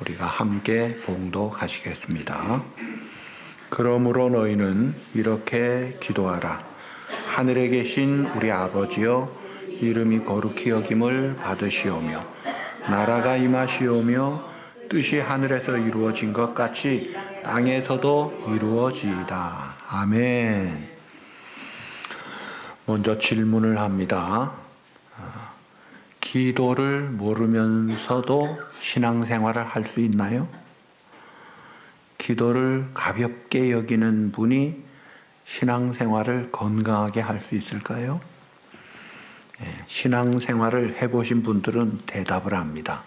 우리가 함께 봉독하시겠습니다. 그러므로 너희는 이렇게 기도하라. 하늘에 계신 우리 아버지여, 이름이 거룩히 여김을 받으시오며 나라가 임하시오며 뜻이 하늘에서 이루어진 것 같이 땅에서도 이루어지이다. 아멘. 먼저 질문을 합니다. 기도를 모르면서도 신앙생활을 할 수 있나요? 기도를 가볍게 여기는 분이 신앙생활을 건강하게 할 수 있을까요? 신앙생활을 해보신 분들은 대답을 합니다.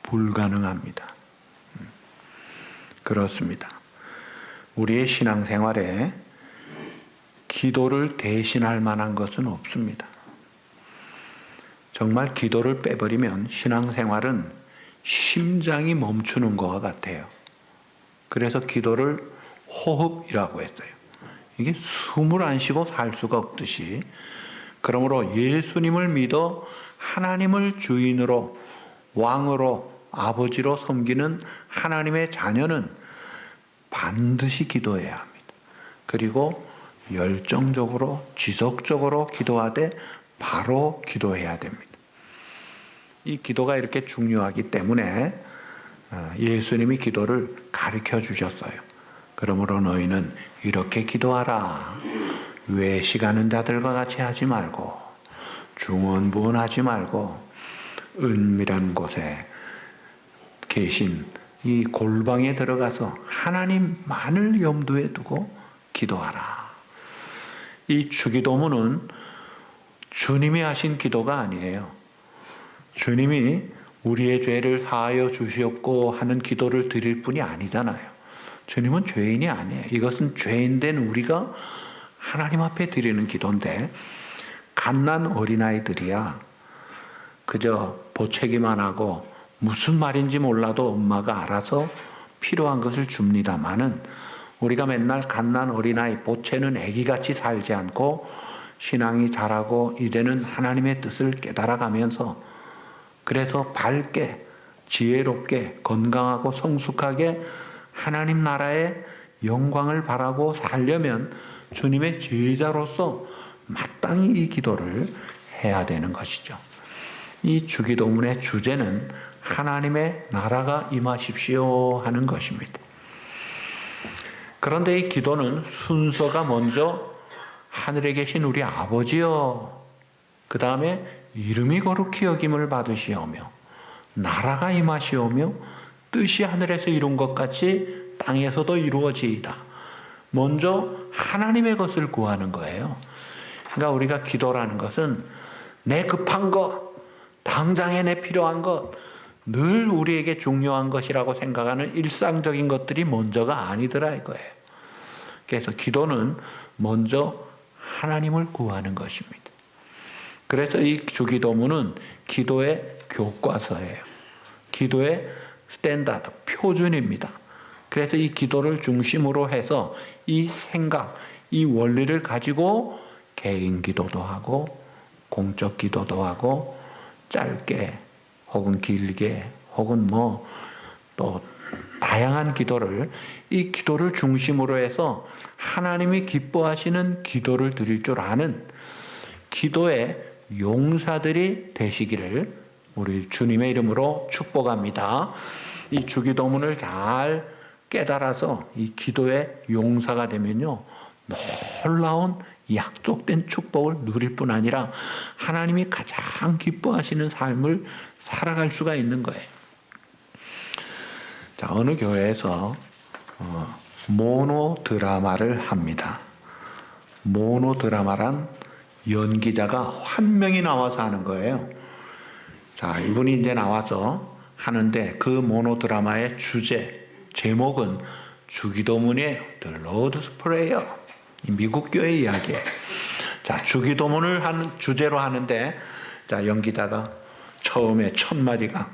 불가능합니다. 그렇습니다. 우리의 신앙생활에 기도를 대신할 만한 것은 없습니다. 정말 기도를 빼버리면 신앙생활은 심장이 멈추는 것과 같아요. 그래서 기도를 호흡이라고 했어요. 이게 숨을 안 쉬고 살 수가 없듯이, 그러므로 예수님을 믿어 하나님을 주인으로, 왕으로, 아버지로 섬기는 하나님의 자녀는 반드시 기도해야 합니다. 그리고 열정적으로, 지속적으로 기도하되 바로 기도해야 됩니다. 이 기도가 이렇게 중요하기 때문에 예수님이 기도를 가르쳐 주셨어요. 그러므로 너희는 이렇게 기도하라. 외식하는 자들과 같이 하지 말고, 중언부언하지 말고, 은밀한 곳에 계신 이 골방에 들어가서 하나님만을 염두에 두고 기도하라. 이 주기도문은 주님이 하신 기도가 아니에요. 주님이 우리의 죄를 사하여 주시옵고 하는 기도를 드릴 뿐이 아니잖아요. 주님은 죄인이 아니에요. 이것은 죄인된 우리가 하나님 앞에 드리는 기도인데, 갓난 어린아이들이야 그저 보채기만 하고 무슨 말인지 몰라도 엄마가 알아서 필요한 것을 줍니다마는, 우리가 맨날 갓난 어린아이 보채는 애기같이 살지 않고 신앙이 자라고 이제는 하나님의 뜻을 깨달아가면서, 그래서 밝게, 지혜롭게, 건강하고 성숙하게 하나님 나라의 영광을 바라고 살려면 주님의 제자로서 마땅히 이 기도를 해야 되는 것이죠. 이 주기도문의 주제는 하나님의 나라가 임하십시오 하는 것입니다. 그런데 이 기도는 순서가 먼저 하늘에 계신 우리 아버지여, 그 다음에 이름이 거룩히 여김을 받으시오며 나라가 임하시오며 뜻이 하늘에서 이룬 것 같이 땅에서도 이루어지이다. 먼저 하나님의 것을 구하는 거예요. 그러니까 우리가 기도라는 것은 내 급한 것, 당장에 내 필요한 것, 늘 우리에게 중요한 것이라고 생각하는 일상적인 것들이 먼저가 아니더라 이거예요. 그래서 기도는 먼저 하나님을 구하는 것입니다. 그래서 이 주기도문은 기도의 교과서예요. 기도의 스탠다드, 표준입니다. 그래서 이 기도를 중심으로 해서 이 생각, 이 원리를 가지고 개인 기도도 하고 공적 기도도 하고 짧게 혹은 길게 혹은 또 다양한 기도를, 이 기도를 중심으로 해서 하나님이 기뻐하시는 기도를 드릴 줄 아는 기도의 용사들이 되시기를 우리 주님의 이름으로 축복합니다. 이 주기도문을 잘 깨달아서 이 기도의 용사가 되면요, 놀라운 약속된 축복을 누릴 뿐 아니라 하나님이 가장 기뻐하시는 삶을 살아갈 수가 있는 거예요. 자, 어느 교회에서 모노드라마를 합니다. 모노드라마란 연기자가 한 명이 나와서 하는 거예요. 자, 이분이 이제 나와서 하는데 그 모노드라마의 제목은 주기도문이에요. The Lord's Prayer. 미국 교회 이야기예요. 자, 주기도문을 주제로 하는데, 자, 연기자가 처음에 첫 마디가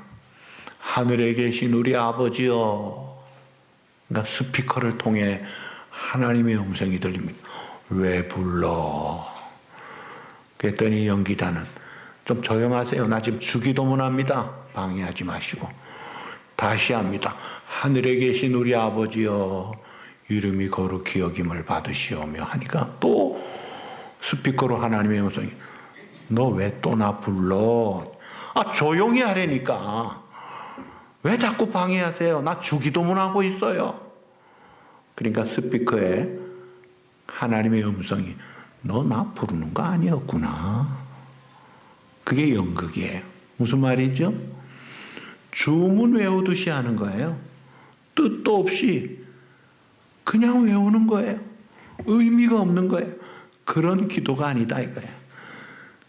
하늘에 계신 우리 아버지여. 그러니까 스피커를 통해 하나님의 음성이 들립니다. 왜 불러? 그랬더니 연기자는 좀 조용하세요. 나 지금 주기도문 합니다. 방해하지 마시고. 다시 합니다. 하늘에 계신 우리 아버지여 이름이 거룩히 여김을 받으시오며 하니까 또 스피커로 하나님의 음성이 너 왜 또 나 불러? 조용히 하라니까. 왜 자꾸 방해하세요? 나 주기도문하고 있어요. 그러니까 스피커에 하나님의 음성이 너 나 부르는 거 아니었구나. 그게 연극이에요. 무슨 말이죠? 주문 외우듯이 하는 거예요. 뜻도 없이 그냥 외우는 거예요. 의미가 없는 거예요. 그런 기도가 아니다 이거예요.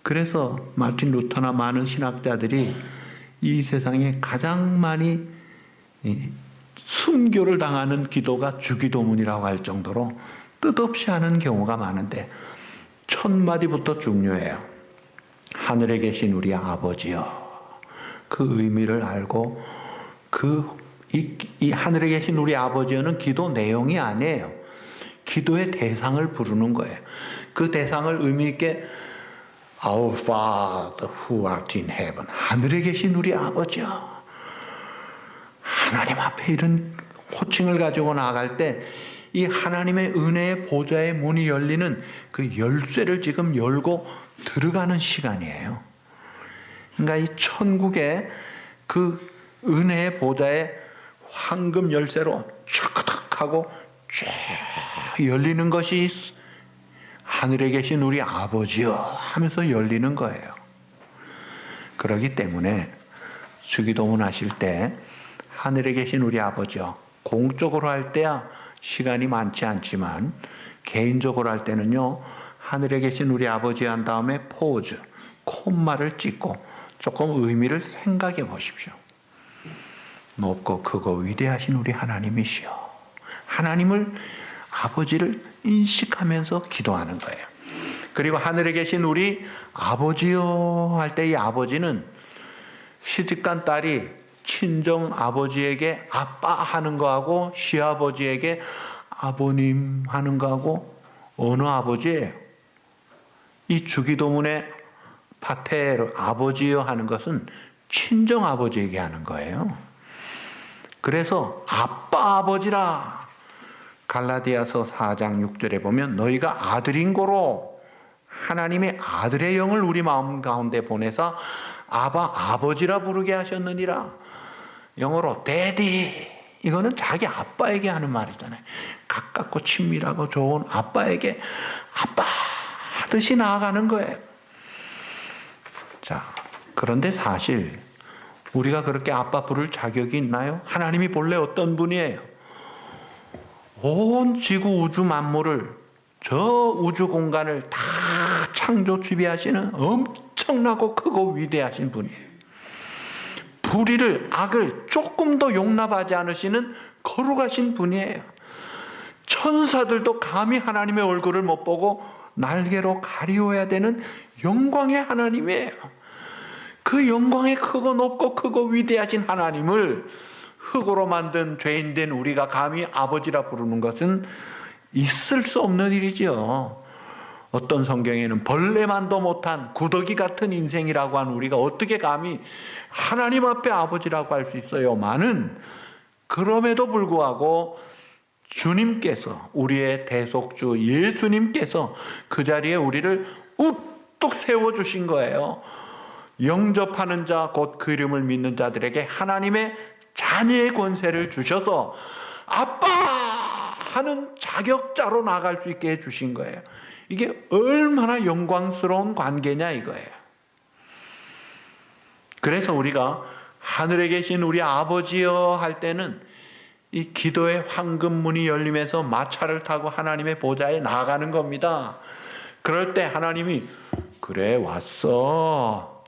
그래서 마틴 루터나 많은 신학자들이 이 세상에 가장 많이 순교를 당하는 기도가 주기도문이라고 할 정도로 뜻없이 하는 경우가 많은데 첫 마디부터 중요해요. 하늘에 계신 우리 아버지여. 그 의미를 알고 이 하늘에 계신 우리 아버지여는 기도 내용이 아니에요. 기도의 대상을 부르는 거예요. 그 대상을 의미 있게 Our Father who art in heaven. 하늘에 계신 우리 아버지여. 하나님 앞에 이런 호칭을 가지고 나아갈 때 이 하나님의 은혜의 보좌의 문이 열리는 그 열쇠를 지금 열고 들어가는 시간이에요. 그러니까 이 천국의 그 은혜의 보좌의 황금 열쇠로 촥 하고 쫙 열리는 것이 하늘에 계신 우리 아버지여 하면서 열리는 거예요. 그렇기 때문에 주기도문 하실 때 하늘에 계신 우리 아버지여, 공적으로 할 때야 시간이 많지 않지만 개인적으로 할 때는요, 하늘에 계신 우리 아버지 한 다음에 포즈, 콤마를 찍고 조금 의미를 생각해 보십시오. 높고 크고 위대하신 우리 하나님이시여. 하나님을, 아버지를 인식하면서 기도하는 거예요. 그리고 하늘에 계신 우리 아버지여 할 때 이 아버지는 시집간 딸이 친정 아버지에게 아빠 하는 거하고 시아버지에게 아버님 하는 거하고 어느 아버지예요? 이 주기도문의 파테르 아버지여 하는 것은 친정 아버지에게 하는 거예요. 그래서 아빠 아버지라. 갈라디아서 4장 6절에 보면 너희가 아들인 고로 하나님의 아들의 영을 우리 마음 가운데 보내서 아바 아버지라 부르게 하셨느니라. 영어로 daddy. 이거는 자기 아빠에게 하는 말이잖아요. 가깝고 친밀하고 좋은 아빠에게 아빠 하듯이 나아가는 거예요. 자, 그런데 사실 우리가 그렇게 아빠 부를 자격이 있나요? 하나님이 본래 어떤 분이에요? 온 지구 우주 만물을, 저 우주 공간을 다 창조 지배하시는 엄청나고 크고 위대하신 분이에요. 불의를, 악을 조금 더 용납하지 않으시는 거룩하신 분이에요. 천사들도 감히 하나님의 얼굴을 못 보고 날개로 가리워야 되는 영광의 하나님이에요. 그 영광의 크고 높고 크고 위대하신 하나님을 흙으로 만든 죄인된 우리가 감히 아버지라 부르는 것은 있을 수 없는 일이죠. 어떤 성경에는 벌레만도 못한 구더기 같은 인생이라고 한 우리가 어떻게 감히 하나님 앞에 아버지라고 할 수 있어요만은, 그럼에도 불구하고 주님께서, 우리의 대속주 예수님께서 그 자리에 우리를 우뚝 세워주신 거예요. 영접하는 자, 곧 그 이름을 믿는 자들에게 하나님의 자녀의 권세를 주셔서 아빠 하는 자격자로 나갈 수 있게 해주신 거예요. 이게 얼마나 영광스러운 관계냐 이거예요. 그래서 우리가 하늘에 계신 우리 아버지여 할 때는 이 기도의 황금문이 열리면서 마차를 타고 하나님의 보좌에 나아가는 겁니다. 그럴 때 하나님이 그래 왔어.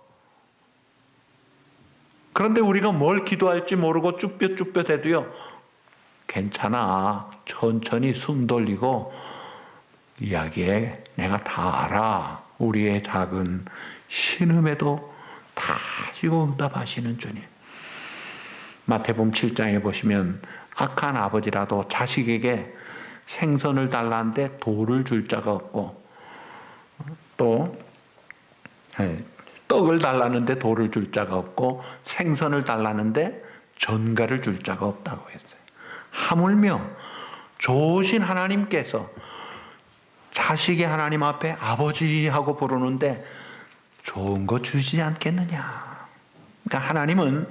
그런데 우리가 뭘 기도할지 모르고 쭈뼛쭈뼛해도요, 괜찮아. 천천히 숨 돌리고 이야기에 내가 다 알아. 우리의 작은 신음에도 다 지고 응답하시는 주님. 마태복음 7장에 보시면 악한 아버지라도 자식에게 생선을 달라는데 돌을 줄 자가 없고, 또 떡을 달라는데 돌을 줄 자가 없고, 생선을 달라는데 전가를 줄 자가 없다고 했어요. 하물며 좋으신 하나님께서 자식이 하나님 앞에 아버지 하고 부르는데 좋은 거 주지 않겠느냐. 그러니까 하나님은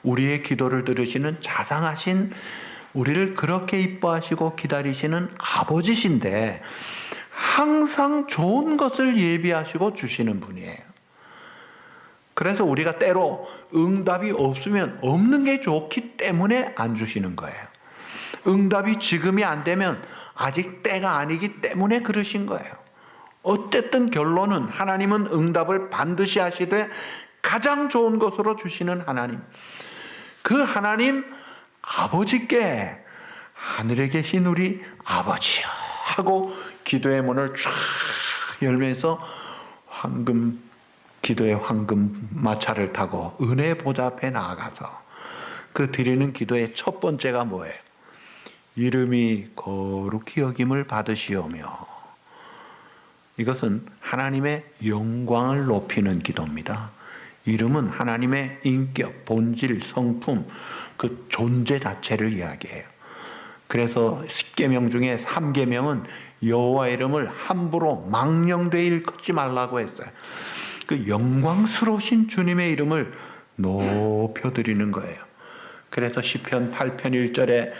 우리의 기도를 들으시는 자상하신, 우리를 그렇게 이뻐하시고 기다리시는 아버지신데 항상 좋은 것을 예비하시고 주시는 분이에요. 그래서 우리가 때로 응답이 없으면 없는 게 좋기 때문에 안 주시는 거예요. 응답이 지금이 안 되면 아직 때가 아니기 때문에 그러신 거예요. 어쨌든 결론은 하나님은 응답을 반드시 하시되 가장 좋은 것으로 주시는 하나님. 그 하나님 아버지께 하늘에 계신 우리 아버지여 하고 기도의 문을 쫙 열면서 기도의 황금 마차를 타고 은혜 보좌 앞에 나아가서 그 드리는 기도의 첫 번째가 뭐예요? 이름이 거룩히 여김을 받으시오며. 이것은 하나님의 영광을 높이는 기도입니다. 이름은 하나님의 인격, 본질, 성품, 그 존재 자체를 이야기해요. 그래서 10계명 중에 3계명은 여호와 이름을 함부로 망령되이 일컫지 말라고 했어요. 그 영광스러우신 주님의 이름을 높여드리는 거예요. 그래서 시편 8편 1절에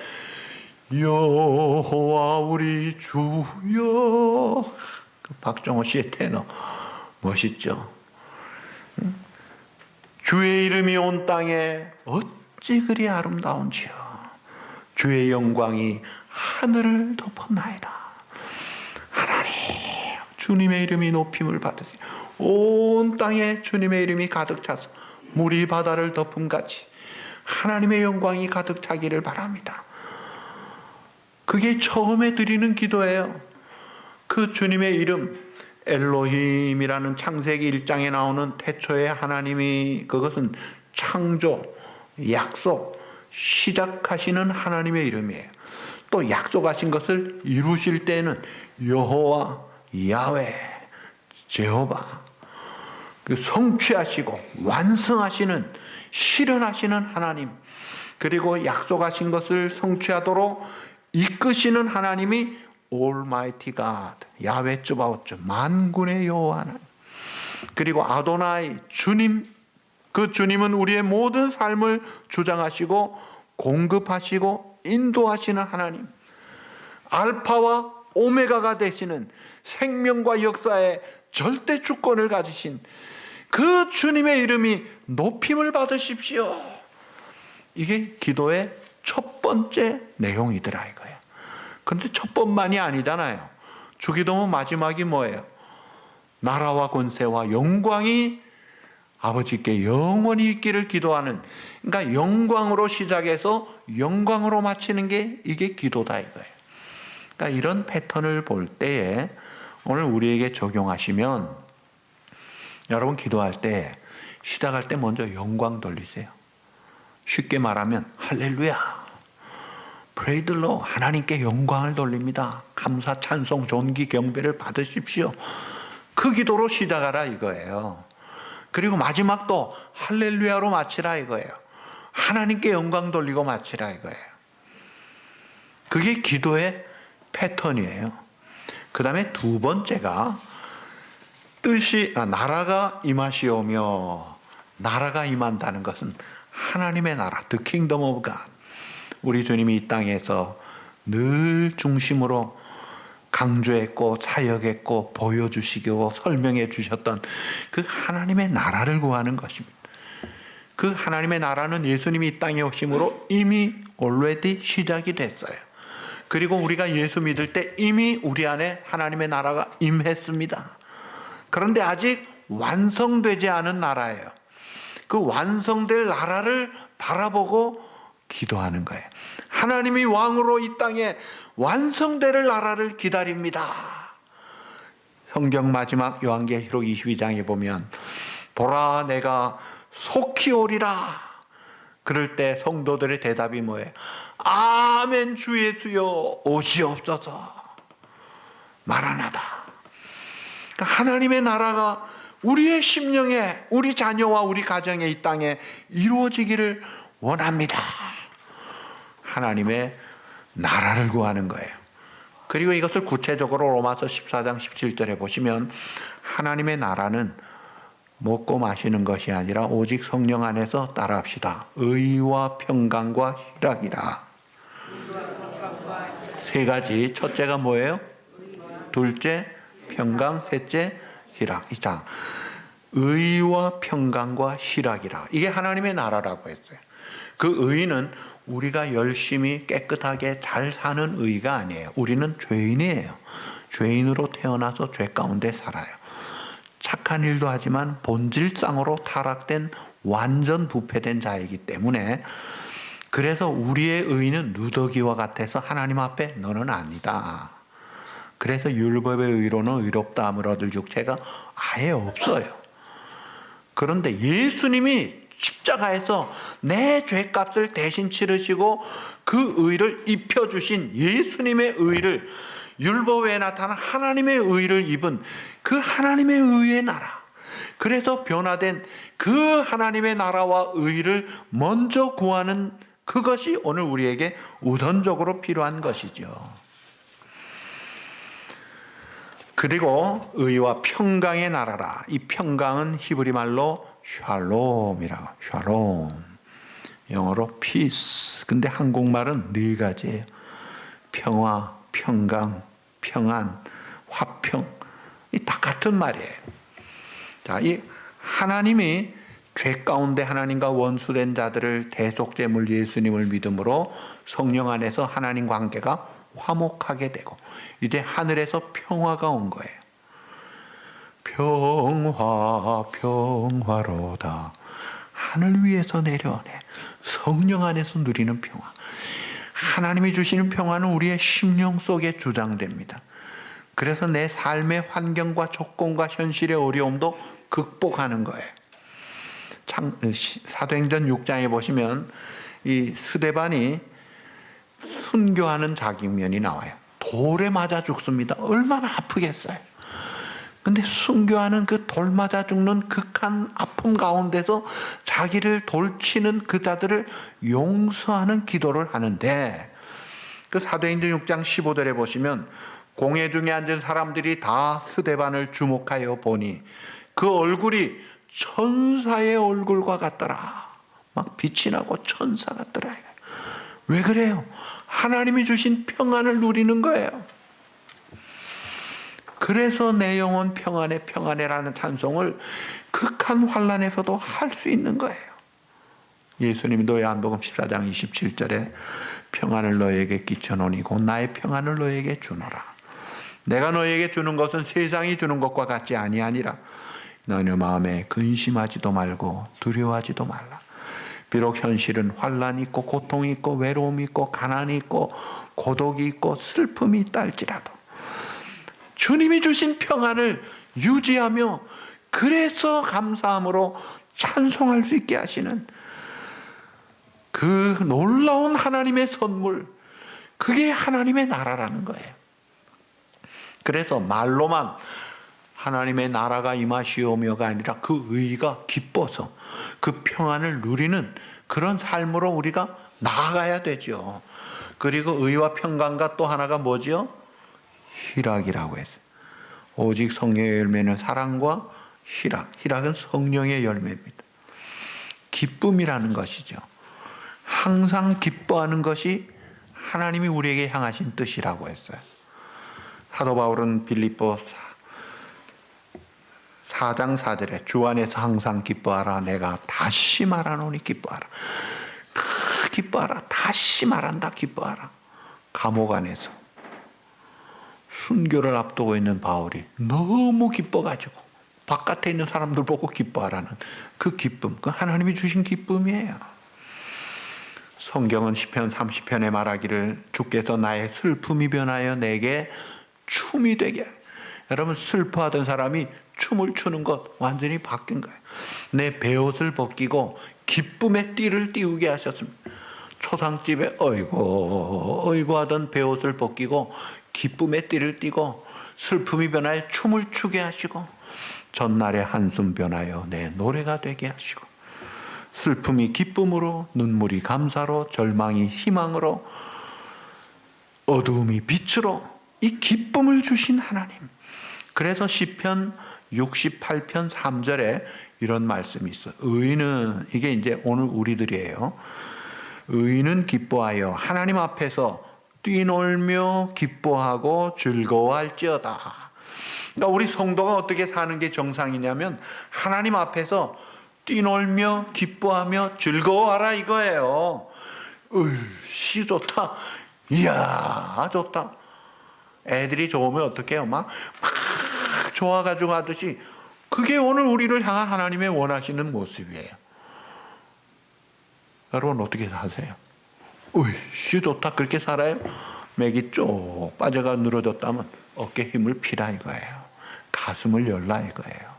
여호와 우리 주여, 박정호 씨의 테너 멋있죠? 주의 이름이 온 땅에 어찌 그리 아름다운지요. 주의 영광이 하늘을 덮었나이다. 하나님, 주님의 이름이 높임을 받으세요. 온 땅에 주님의 이름이 가득 차서 물이 바다를 덮음같이 하나님의 영광이 가득 차기를 바랍니다. 그게 처음에 드리는 기도예요. 그 주님의 이름, 엘로힘이라는 창세기 1장에 나오는 태초에 하나님이, 그것은 창조, 약속, 시작하시는 하나님의 이름이에요. 또 약속하신 것을 이루실 때는 여호와, 야훼, 제호바, 성취하시고 완성하시는, 실현하시는 하나님, 그리고 약속하신 것을 성취하도록 이끄시는 하나님이 Almighty God, 야훼 쯔바오츠, 만군의 여호와 하나님. 그리고 아도나이, 주님, 그 주님은 우리의 모든 삶을 주장하시고 공급하시고 인도하시는 하나님. 알파와 오메가가 되시는, 생명과 역사의 절대 주권을 가지신 그 주님의 이름이 높임을 받으십시오. 이게 기도의 첫 번째 내용이더라 이거예요. 그런데 첫 번만이 아니잖아요. 주기도문 마지막이 뭐예요? 나라와 권세와 영광이 아버지께 영원히 있기를 기도하는, 그러니까 영광으로 시작해서 영광으로 마치는 게 이게 기도다 이거예요. 그러니까 이런 패턴을 볼 때에 오늘 우리에게 적용하시면, 여러분 기도할 때 시작할 때 먼저 영광 돌리세요. 쉽게 말하면 할렐루야, 프레이들로 하나님께 영광을 돌립니다. 감사, 찬송, 존귀, 경배를 받으십시오. 그 기도로 시작하라 이거예요. 그리고 마지막도 할렐루야로 마치라 이거예요. 하나님께 영광 돌리고 마치라 이거예요. 그게 기도의 패턴이에요. 그 다음에 두 번째가 나라가 임하시오며. 나라가 임한다는 것은 하나님의 나라, The Kingdom of God. 우리 주님이 이 땅에서 늘 중심으로 강조했고 사역했고 보여주시고 설명해 주셨던 그 하나님의 나라를 구하는 것입니다. 그 하나님의 나라는 예수님이 이 땅에 오심으로 이미 already 시작이 됐어요. 그리고 우리가 예수 믿을 때 이미 우리 안에 하나님의 나라가 임했습니다. 그런데 아직 완성되지 않은 나라예요. 그 완성될 나라를 바라보고 기도하는 거예요. 하나님이 왕으로 이 땅에 완성될 나라를 기다립니다. 성경 마지막 요한계시록 22장에 보면 보라 내가 속히 오리라. 그럴 때 성도들의 대답이 뭐예요? 아멘 주 예수여 오시옵소서. 마라나다. 그러니까 하나님의 나라가 우리의 심령에, 우리 자녀와 우리 가정에 이 땅에 이루어지기를 원합니다. 하나님의 나라를 구하는 거예요. 그리고 이것을 구체적으로 로마서 14장 17절에 보시면 하나님의 나라는 먹고 마시는 것이 아니라 오직 성령 안에서 따라합시다. 의와 평강과 희락이라. 세 가지. 첫째가 뭐예요? 둘째 평강, 셋째 희락. 자, 의와 평강과 희락이라. 이게 하나님의 나라라고 했어요. 그 의는 우리가 열심히 깨끗하게 잘 사는 의가 아니에요. 우리는 죄인이에요. 죄인으로 태어나서 죄 가운데 살아요. 착한 일도 하지만 본질상으로 타락된 완전 부패된 자이기 때문에, 그래서 우리의 의는 누더기와 같아서 하나님 앞에 너는 아니다. 그래서 율법의 의로는 의롭다함을 얻을 육체가 아예 없어요. 그런데 예수님이 십자가에서 내 죄값을 대신 치르시고 그 의를 입혀주신 예수님의 의를, 율법에 나타난 하나님의 의를 입은 그 하나님의 의의 나라, 그래서 변화된 그 하나님의 나라와 의를 먼저 구하는 그것이 오늘 우리에게 우선적으로 필요한 것이죠. 그리고 의와 평강의 나라라. 이 평강은 히브리 말로 샬롬이라고. 샬롬. 영어로 peace. 근데 한국말은 네 가지예요. 평화, 평강, 평안, 화평. 이 다 같은 말이에요. 자, 이 하나님이 죄 가운데 하나님과 원수된 자들을 대속제물 예수님을 믿음으로 성령 안에서 하나님 관계가 화목하게 되고 이제 하늘에서 평화가 온 거예요. 평화 평화로다. 하늘 위에서 내려오네. 성령 안에서 누리는 평화. 하나님이 주시는 평화는 우리의 심령 속에 주장됩니다. 그래서 내 삶의 환경과 조건과 현실의 어려움도 극복하는 거예요. 사도행전 6장에 보시면 이 스데반이 순교하는 장면이 나와요. 돌에 맞아 죽습니다. 얼마나 아프겠어요. 근데 순교하는 그 돌 맞아 죽는 극한 아픔 가운데서 자기를 돌치는 그 자들을 용서하는 기도를 하는데, 그 사도행전 6장 15절에 보시면 공회 중에 앉은 사람들이 다 스데반을 주목하여 보니 그 얼굴이 천사의 얼굴과 같더라. 막 빛이 나고 천사 같더라. 왜 그래요? 하나님이 주신 평안을 누리는 거예요. 그래서 내 영혼 평안해 평안해라는 찬송을 극한 환난에서도 할 수 있는 거예요. 예수님도 요한복음 14장 27절에 평안을 너에게 끼쳐놓으니 곧 나의 평안을 너에게 주노라. 내가 너에게 주는 것은 세상이 주는 것과 같지 아니하니라. 너희 마음에 근심하지도 말고 두려워하지도 말라. 비록 현실은 환난이 있고 고통이 있고 외로움이 있고 가난이 있고 고독이 있고 슬픔이 있다 할지라도 주님이 주신 평안을 유지하며 그래서 감사함으로 찬송할 수 있게 하시는 그 놀라운 하나님의 선물, 그게 하나님의 나라라는 거예요. 그래서 말로만 하나님의 나라가 임하시오며가 아니라 그 의가 기뻐서 그 평안을 누리는 그런 삶으로 우리가 나아가야 되죠. 그리고 의와 평강과 또 하나가 뭐지요? 희락이라고 했어요. 오직 성령의 열매는 사랑과 희락. 희락은 성령의 열매입니다. 기쁨이라는 것이죠. 항상 기뻐하는 것이 하나님이 우리에게 향하신 뜻이라고 했어요. 사도 바울은 빌립보 4장 4절에 주 안에서 항상 기뻐하라. 내가 다시 말하노니 기뻐하라. 기뻐하라. 다시 말한다. 기뻐하라. 감옥 안에서 순교를 앞두고 있는 바울이 너무 기뻐가지고 바깥에 있는 사람들 보고 기뻐하라는 그 기쁨, 그 하나님이 주신 기쁨이에요. 성경은 시편 30편에 말하기를 주께서 나의 슬픔이 변하여 내게 춤이 되게. 여러분, 슬퍼하던 사람이 춤을 추는 것 완전히 바뀐 거예요. 내 베옷을 벗기고 기쁨의 띠를 띄우게 하셨습니다. 초상집에 어이고 하던 베옷을 벗기고 기쁨의 띠를 띠고 슬픔이 변하여 춤을 추게 하시고 전날의 한숨 변하여 내 노래가 되게 하시고 슬픔이 기쁨으로, 눈물이 감사로, 절망이 희망으로, 어두움이 빛으로 이 기쁨을 주신 하나님. 그래서 시편 68편 3절에 이런 말씀이 있어요. 의인은, 이게 이제 오늘 우리들이에요. 의인은 기뻐하여 하나님 앞에서 뛰놀며 기뻐하고 즐거워할지어다. 그러니까 우리 성도가 어떻게 사는 게 정상이냐면 하나님 앞에서 뛰놀며 기뻐하며 즐거워하라 이거예요. 시 좋다. 이야 좋다. 애들이 좋으면 어떻게 해요? 막 좋아가지고 하듯이, 그게 오늘 우리를 향한 하나님의 원하시는 모습이에요. 여러분 어떻게 사세요? 시 좋다 그렇게 살아요? 맥이 쭉 빠져가 늘어졌다면 어깨 힘을 피라 이거예요. 가슴을 열라 이거예요.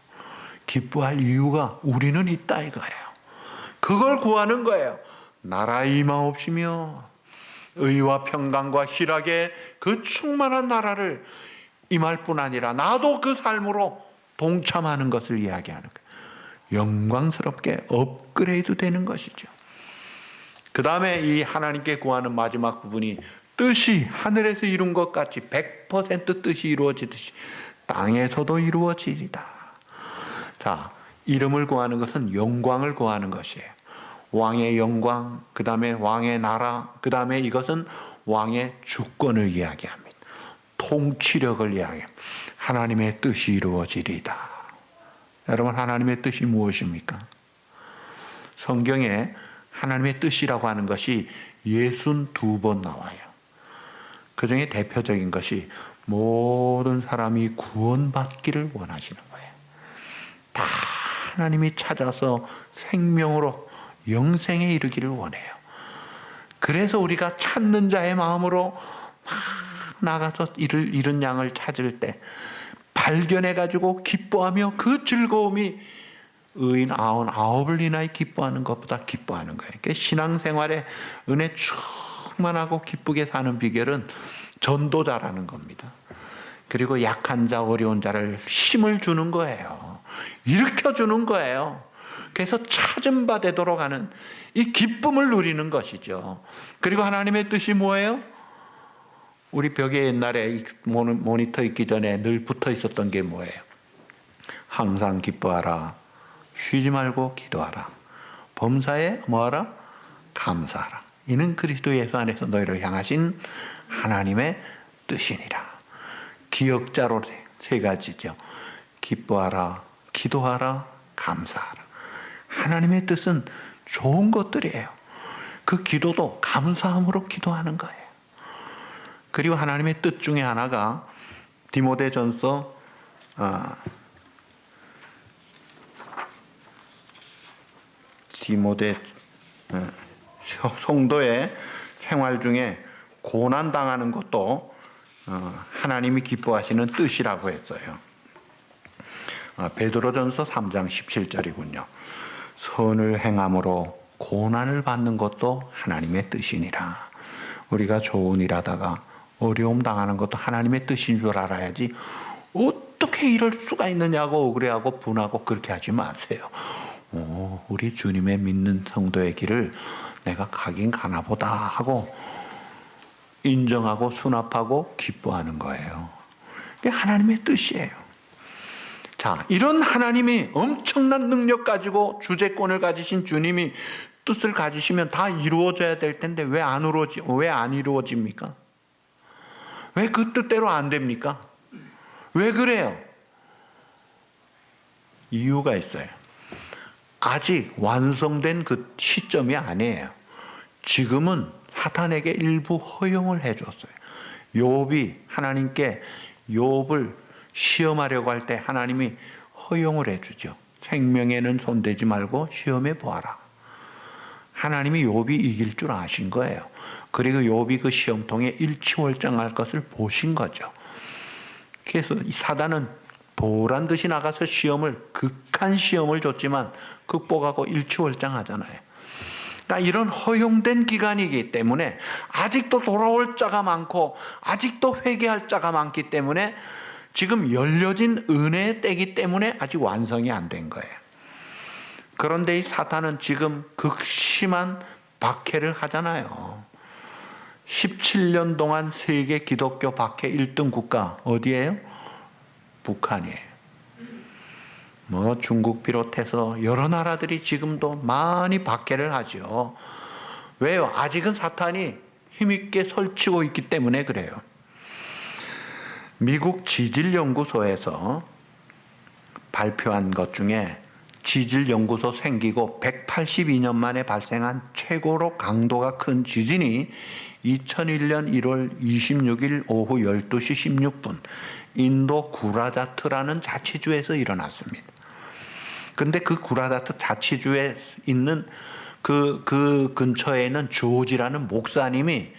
기뻐할 이유가 우리는 있다 이거예요. 그걸 구하는 거예요. 나라 임하옵시며 의와 평강과 희락의 그 충만한 나라를 임할 뿐 아니라 나도 그 삶으로 동참하는 것을 이야기하는 거예요. 영광스럽게 업그레이드 되는 것이죠. 그 다음에 이 하나님께 구하는 마지막 부분이 뜻이 하늘에서 이룬 것 같이 100% 뜻이 이루어지듯이 땅에서도 이루어지리다. 자, 이름을 구하는 것은 영광을 구하는 것이에요. 왕의 영광, 그 다음에 왕의 나라, 그 다음에 이것은 왕의 주권을 이야기합니다. 통치력을 이야기합니다. 하나님의 뜻이 이루어지리다. 여러분 하나님의 뜻이 무엇입니까? 성경에 하나님의 뜻이라고 하는 것이 62번 나와요. 그 중에 대표적인 것이 모든 사람이 구원받기를 원하시는 거예요. 다 하나님이 찾아서 생명으로 영생에 이르기를 원해요. 그래서 우리가 찾는 자의 마음으로 막 나가서 잃은 양을 찾을 때 발견해가지고 기뻐하며 그 즐거움이 의인 99을 인하여 기뻐하는 것보다 기뻐하는 거예요. 그러니까 신앙생활에 은혜 충만하고 기쁘게 사는 비결은 전도자라는 겁니다. 그리고 약한 자, 어려운 자를 힘을 주는 거예요. 일으켜주는 거예요. 그래서 찾은 바 되도록 하는 이 기쁨을 누리는 것이죠. 그리고 하나님의 뜻이 뭐예요? 우리 벽에 옛날에 모니터 있기 전에 늘 붙어 있었던 게 뭐예요? 항상 기뻐하라. 쉬지 말고 기도하라. 범사에 뭐하라? 감사하라. 이는 그리스도 예수 안에서 너희를 향하신 하나님의 뜻이니라. 기억자로 세 가지죠. 기뻐하라, 기도하라, 감사하라. 하나님의 뜻은 좋은 것들이에요. 그 기도도 감사함으로 기도하는 거예요. 그리고 하나님의 뜻 중에 하나가 디모데전서 성도의 생활 중에 고난 당하는 것도 하나님이 기뻐하시는 뜻이라고 했어요. 베드로전서 3장 17절이군요. 선을 행함으로 고난을 받는 것도 하나님의 뜻이니라. 우리가 좋은 일 하다가 어려움 당하는 것도 하나님의 뜻인 줄 알아야지 어떻게 이럴 수가 있느냐고 억울해하고 분하고 그렇게 하지 마세요. 우리 주님의 믿는 성도의 길을 내가 가긴 가나 보다 하고 인정하고 수납하고 기뻐하는 거예요. 그게 하나님의 뜻이에요. 자, 이런 하나님이 엄청난 능력 가지고 주재권을 가지신 주님이 뜻을 가지시면 다 이루어져야 될 텐데 왜 안 이루어집니까? 왜 그 뜻대로 안 됩니까? 왜 그래요? 이유가 있어요. 아직 완성된 그 시점이 아니에요. 지금은 사탄에게 일부 허용을 해줬어요. 욥이 하나님께 욥을 시험하려고 할 때 하나님이 허용을 해주죠. 생명에는 손대지 말고 시험해 보아라. 하나님이 욥이 이길 줄 아신 거예요. 그리고 욥이 그 시험통에 일취월장할 것을 보신 거죠. 그래서 이 사단은 보란 듯이 나가서 극한 시험을 줬지만 극복하고 일취월장하잖아요. 그러니까 이런 허용된 기간이기 때문에 아직도 돌아올 자가 많고 아직도 회개할 자가 많기 때문에 지금 열려진 은혜의 때이기 때문에 아직 완성이 안 된 거예요. 그런데 이 사탄은 지금 극심한 박해를 하잖아요. 17년 동안 세계 기독교 박해 1등 국가 어디예요? 북한이에요. 중국 비롯해서 여러 나라들이 지금도 많이 박해를 하죠. 왜요? 아직은 사탄이 힘있게 설치고 있기 때문에 그래요. 미국 지질연구소에서 발표한 것 중에 지질연구소 생기고 182년 만에 발생한 최고로 강도가 큰 지진이 2001년 1월 26일 오후 12시 16분 인도 구라다트라는 자치주에서 일어났습니다. 근데 그 구라다트 자치주에 있는 그 근처에 있는 조지라는 목사님이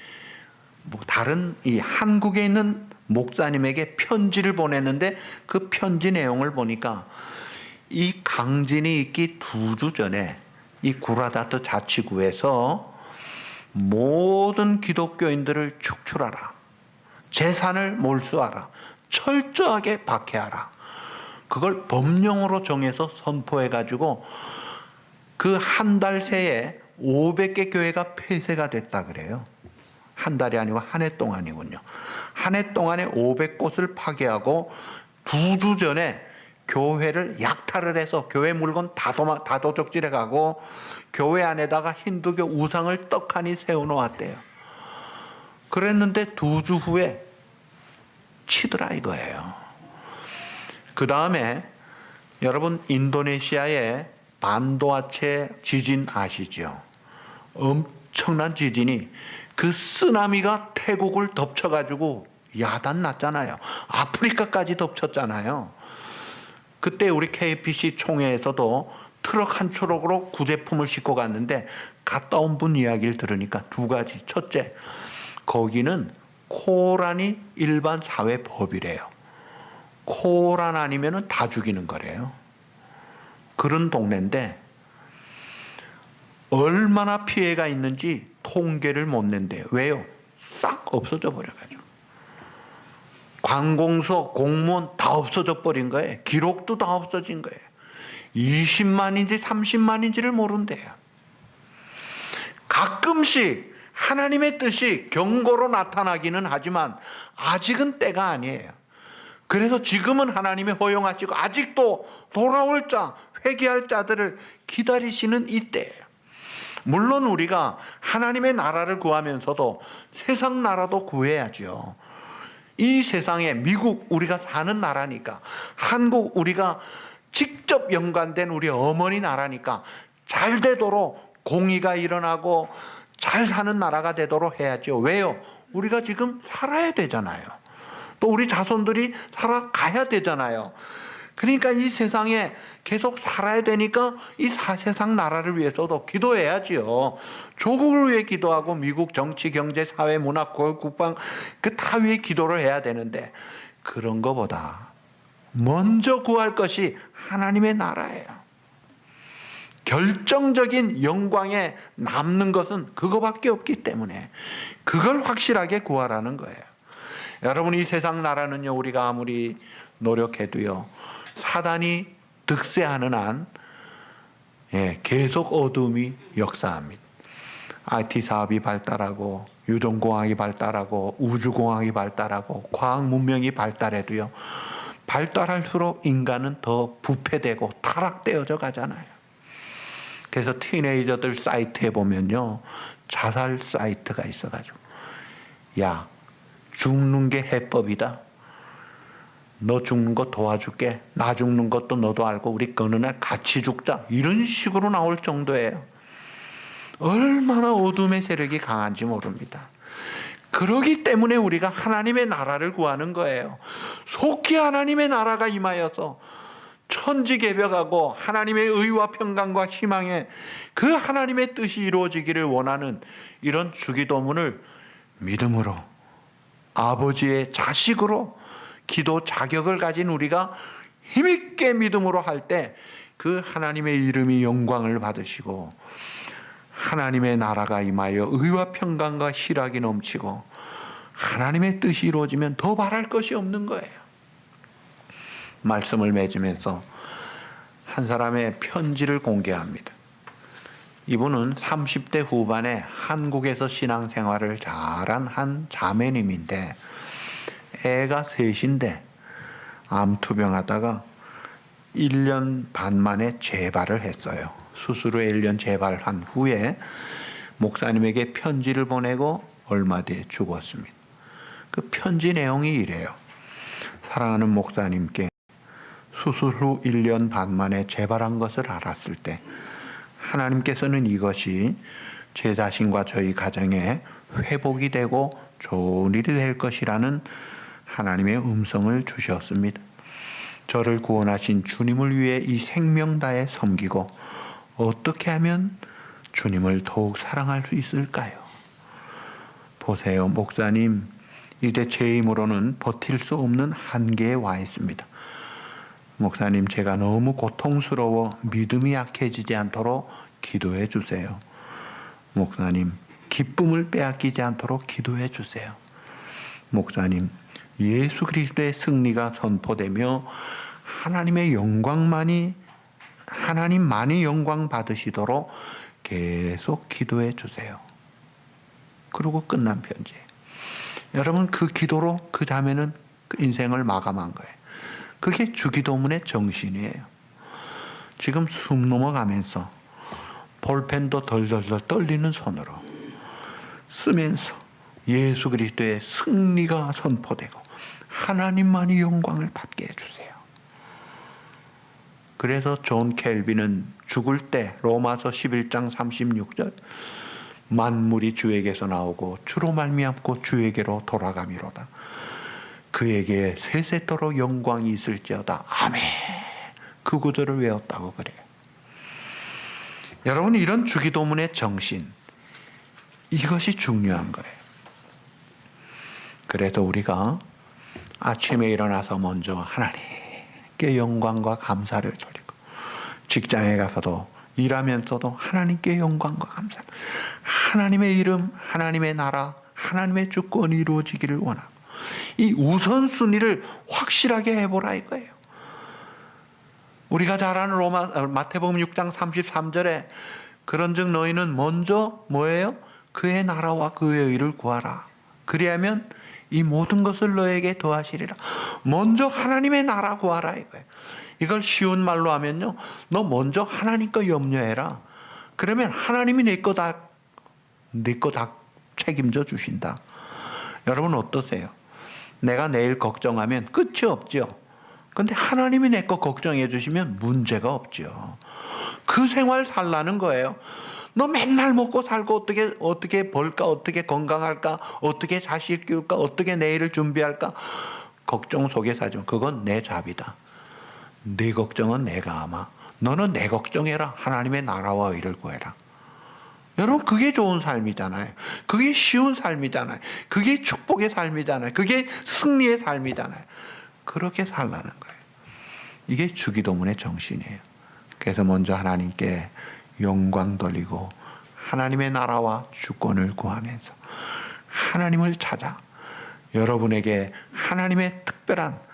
다른 이 한국에 있는 목사님에게 편지를 보냈는데 그 편지 내용을 보니까 이 강진이 있기 2주 전에 이 구라다트 자치구에서 모든 기독교인들을 축출하라. 재산을 몰수하라. 철저하게 박해하라. 그걸 법령으로 정해서 선포해가지고 그 한 달 새에 500개 교회가 폐쇄가 됐다 그래요. 한 달이 아니고 한 해 동안이군요. 한 해 동안에 500곳을 파괴하고 2주 전에 교회를 약탈을 해서 교회 물건 다 도적질해 가고 교회 안에다가 힌두교 우상을 떡하니 세워놓았대요. 그랬는데 2주 후에 치더라 이거예요. 그 다음에 여러분 인도네시아의 반도아체 지진 아시죠? 엄청난 지진이 그 쓰나미가 태국을 덮쳐가지고 야단 났잖아요. 아프리카까지 덮쳤잖아요. 그때 우리 KPC 총회에서도 트럭 한 트럭으로 구제품을 싣고 갔는데 갔다 온 분 이야기를 들으니까 2가지. 첫째, 거기는 코란이 일반 사회 법이래요. 코란 아니면 다 죽이는 거래요. 그런 동네인데 얼마나 피해가 있는지 통계를 못 낸대요. 왜요? 싹 없어져 버려가지고. 관공서, 공무원 다 없어져 버린 거예요. 기록도 다 없어진 거예요. 20만인지 30만인지를 모른대요. 가끔씩 하나님의 뜻이 경고로 나타나기는 하지만 아직은 때가 아니에요. 그래서 지금은 하나님이 허용하시고 아직도 돌아올 자, 회개할 자들을 기다리시는 이때예요. 물론 우리가 하나님의 나라를 구하면서도 세상 나라도 구해야죠. 이 세상에 미국 우리가 사는 나라니까, 한국 우리가 직접 연관된 우리 어머니 나라니까 잘 되도록 공의가 일어나고 잘 사는 나라가 되도록 해야죠. 왜요? 우리가 지금 살아야 되잖아요. 또 우리 자손들이 살아가야 되잖아요. 그러니까 이 세상에 계속 살아야 되니까 이 세상 나라를 위해서도 기도해야지요. 조국을 위해 기도하고 미국 정치, 경제, 사회, 문화, 국방 그 다 위해 기도를 해야 되는데 그런 거보다 먼저 구할 것이 하나님의 나라예요. 결정적인 영광에 남는 것은 그거밖에 없기 때문에 그걸 확실하게 구하라는 거예요. 여러분, 이 세상 나라는요, 우리가 아무리 노력해도요, 사단이 득세하는 한 계속 어둠이 역사합니다. IT 사업이 발달하고 유전공학이 발달하고 우주공학이 발달하고 과학 문명이 발달해도요, 발달할수록 인간은 더 부패되고 타락되어져 가잖아요. 그래서 티네이저들 사이트에 보면요, 자살 사이트가 있어가지고, 야, 죽는 게 해법이다. 너 죽는 거 도와줄게. 나 죽는 것도 너도 알고 우리 어느 날 같이 죽자. 이런 식으로 나올 정도예요. 얼마나 어둠의 세력이 강한지 모릅니다. 그러기 때문에 우리가 하나님의 나라를 구하는 거예요. 속히 하나님의 나라가 임하여서 천지개벽하고 하나님의 의와 평강과 희망에 그 하나님의 뜻이 이루어지기를 원하는 이런 주기도문을 믿음으로 아버지의 자식으로 기도 자격을 가진 우리가 힘있게 믿음으로 할 때 그 하나님의 이름이 영광을 받으시고 하나님의 나라가 임하여 의와 평강과 희락이 넘치고 하나님의 뜻이 이루어지면 더 바랄 것이 없는 거예요. 말씀을 맺으면서 한 사람의 편지를 공개합니다. 이분은 30대 후반에 한국에서 신앙생활을 잘한 한 자매님인데 애가 셋인데 암투병하다가 1년 반 만에 재발을 했어요. 수술 후 1년 재발한 후에 목사님에게 편지를 보내고 얼마 뒤에 죽었습니다. 그 편지 내용이 이래요. 사랑하는 목사님께 수술 후 1년 반 만에 재발한 것을 알았을 때 하나님께서는 이것이 제 자신과 저희 가정에 회복이 되고 좋은 일이 될 것이라는 하나님의 음성을 주셨습니다. 저를 구원하신 주님을 위해 이 생명 다해 섬기고 어떻게 하면 주님을 더욱 사랑할 수 있을까요? 보세요, 목사님. 이제 제 힘으로는 버틸 수 없는 한계에 와 있습니다. 목사님, 제가 너무 고통스러워 믿음이 약해지지 않도록 기도해 주세요. 목사님, 기쁨을 빼앗기지 않도록 기도해 주세요. 목사님, 예수 그리스도의 승리가 선포되며 하나님만이 영광 받으시도록 계속 기도해 주세요. 그리고 끝난 편지예요. 여러분, 그 기도로 그 자매는 그 인생을 마감한 거예요. 그게 주기도문의 정신이에요. 지금 숨 넘어가면서 볼펜도 덜덜덜 떨리는 손으로 쓰면서 예수 그리스도의 승리가 선포되고 하나님만이 영광을 받게 해주세요. 그래서 존 켈빈은 죽을 때 로마서 11장 36절 만물이 주에게서 나오고 주로 말미암고 주에게로 돌아가미로다. 그에게 세세토록 영광이 있을지어다. 아멘. 그 구절을 외웠다고 그래요. 여러분, 이런 주기도문의 정신, 이것이 중요한 거예요. 그래서 우리가 아침에 일어나서 먼저 하나님께 영광과 감사를 드리고, 직장에 가서도 일하면서도 하나님께 영광과 감사, 하나님의 이름, 하나님의 나라, 하나님의 주권이 이루어지기를 원하고, 이 우선순위를 확실하게 해보라 이거예요. 우리가 잘 아는 마태복음 6장 33절에 그런즉 너희는 먼저 뭐예요? 그의 나라와 그의 의를 구하라. 그리하면 이 모든 것을 너에게 더하시리라. 먼저 하나님의 나라 구하라 이거예요. 이걸 쉬운 말로 하면요, 너 먼저 하나님 거 염려해라. 그러면 하나님이 네 거 다 책임져 주신다. 여러분 어떠세요? 내가 내일 걱정하면 끝이 없죠. 근데 하나님이 내 거 걱정해 주시면 문제가 없죠. 그 생활 살라는 거예요. 너 맨날 먹고 살고 어떻게 벌까, 어떻게 건강할까, 어떻게 자식 키울까, 어떻게 내일을 준비할까, 걱정 속에 살지만 그건 내 잡이다. 네 걱정은 내가 아마. 너는 내 걱정해라. 하나님의 나라와 의를 구해라. 여러분, 그게 좋은 삶이잖아요. 그게 쉬운 삶이잖아요. 그게 축복의 삶이잖아요. 그게 승리의 삶이잖아요. 그렇게 살라는 거예요. 이게 주기도문의 정신이에요. 그래서 먼저 하나님께 영광 돌리고 하나님의 나라와 주권을 구하면서 하나님을 찾아 여러분에게 하나님의 특별한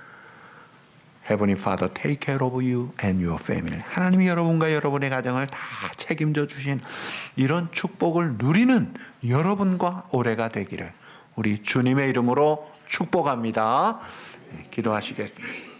Heavenly Father, take care of you and your family. 하나님이 여러분과 여러분의 가정을 다 책임져 주신 이런 축복을 누리는 여러분과 올해가 되기를 우리 주님의 이름으로 축복합니다. 기도하시겠습니다.